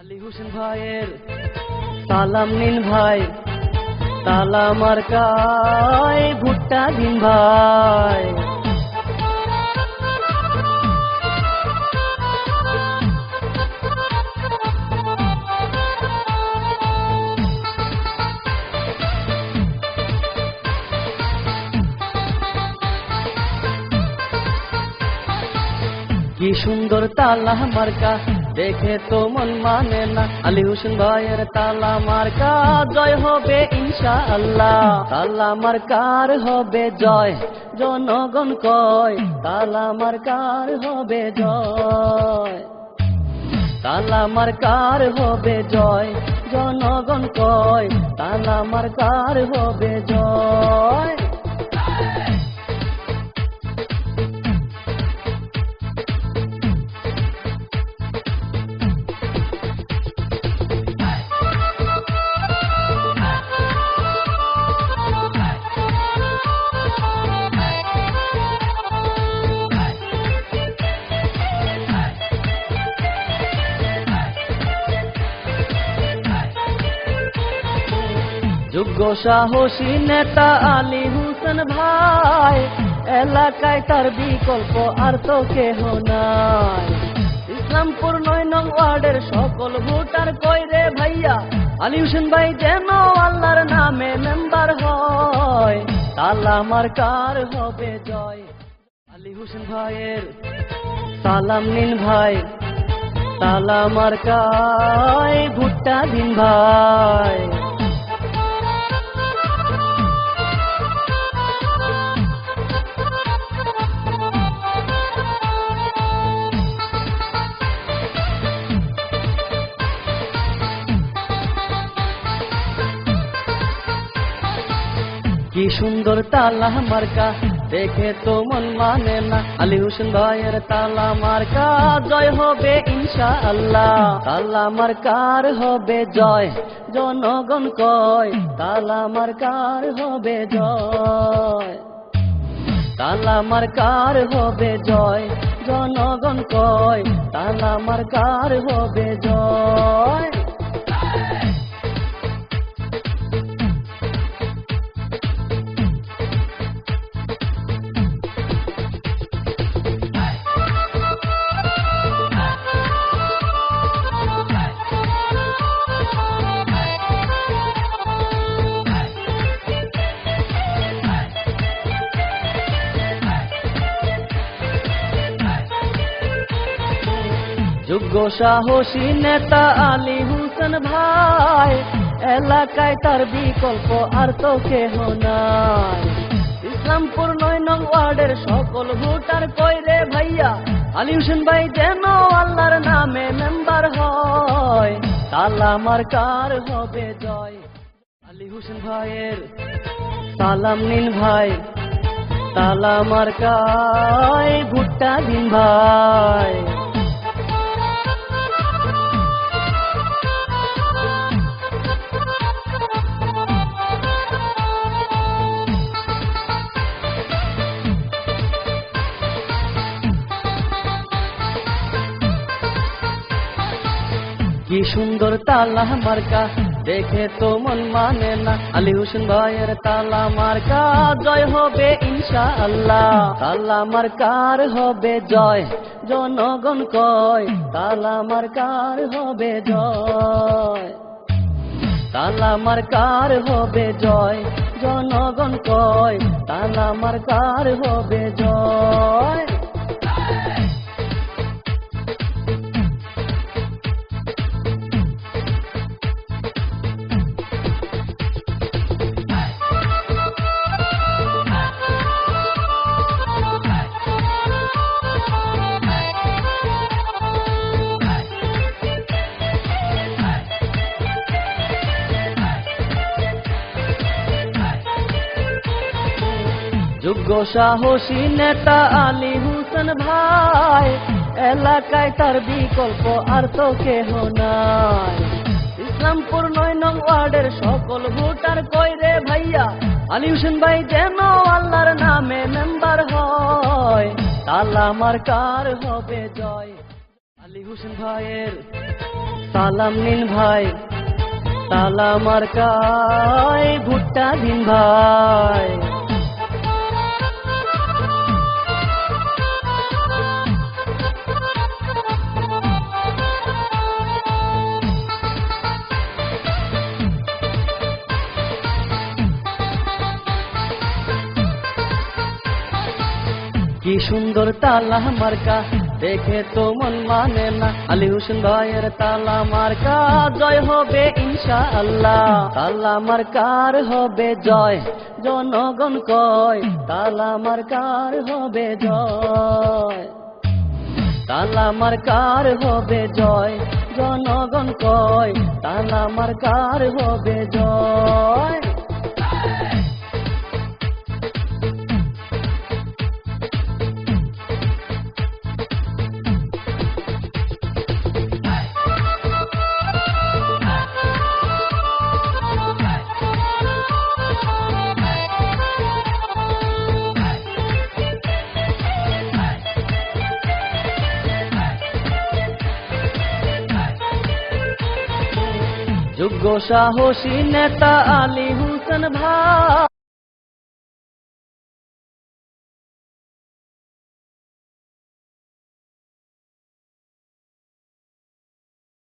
আলী হোসেন ভাইয়ের সালাম নিন ভাই, তালা মার্কায় ভুট্টা দিন ভাই। কি সুন্দর তালা মার্কা, দেখে তো মন মানে না। আলী হোসেন ভাইয়ের তালা মার্কা, জয় হবে ইনশাআল্লাহ। তালা মার্কার হবে জয়, জনগণ কয় তালা মার্কার হবে জয়। তালা মার্কার হবে জয়, জনগণ কয় তালা মার্কার হবে জয়। যোগ্য সাহসী নেতা আলী হোসেন ভাই, এলাকায় তার বিকল্প আর তো কেহ নাই। ইসলামপুর ৯ নং ওয়ার্ডের সকল ভোটার কয় রে ভাইয়া, আলী হোসেন ভাই যেন আল্লাহর নামে মেম্বার হয়। তালা মার্কার হবে জয়। আলী হোসেন ভাইয়ের সালাম নিন ভাই, তালা মার্কায় ভুট্টা দিন ভাই। কি সুন্দর তালা মার্কা, দেখে তো মন মানে না। আলী হোসেন ভাইয়ের তালা মার্কা, জয় হবে ইনশাআল্লাহ। তালা মার্কার হবে জয়, জনগণ কয় তালা মার্কার হবে জয়। তালা মার্কার হবে জয়, জনগণ কয় তালা মার্কার হবে জয়। যোগ্য সাহসী নেতা আলী হোসেন ভাই, এলাকায় তার বিকল্প আর তো কেহ নাই। ইসলামপুর ৯ নং ওয়ার্ডের সকল ভোটার কয় রে ভাইয়া, আলী হোসেন ভাই যেন আল্লাহর নামে মেম্বার হয়। তালা মার্কার হবে জয়। আলী হোসেন ভাইয়ের সালাম নিন ভাই, তালা মার্কায় ভুট্টা দিন ভাই। কি সুন্দর তালা মার্কা, দেখে তো মন মানে না। আলী হোসেন ভাইয়ের তালা মার্কা, জয় হবে ইনশাআল্লাহ। তালা মার্কার হবে জয়, জনগণ কয় তালা মার্কার হবে জয়। তালা মার্কার হবে জয়, জনগণ কয় তালা মার্কার হবে জয়। যোগ্য সাহসী নেতা আলী হোসেন ভাই, এলাকায় তার বিকল্প আর তো কেহ নাই। ইসলামপুর ৯ নং ওয়ার্ডের সকল ভোটার কয় রে ভাইয়া, আলী হোসেন ভাই যেন আল্লাহর নামে মেম্বার হয়। তালা মার্কার হবে জয়। আলী হোসেন ভাইয়ের সালাম নিন ভাই, তালা মার্কায় ভুট্টা দিন ভাই। কি সুন্দর তালা মার্কা, দেখে তো মন মানে না। আলী হোসেন ভাইয়ের তালা মার্কা, জয় হবে ইনশাআল্লাহ। তালা মার্কার হবে জয়, জনগণ কয় তালা মার্কার হবে জয়। তালা মার্কার হবে জয়, জনগণ কয় তালা মার্কার হবে জয়। যোগ্য সাহসী নেতা আলী হোসেন ভাই।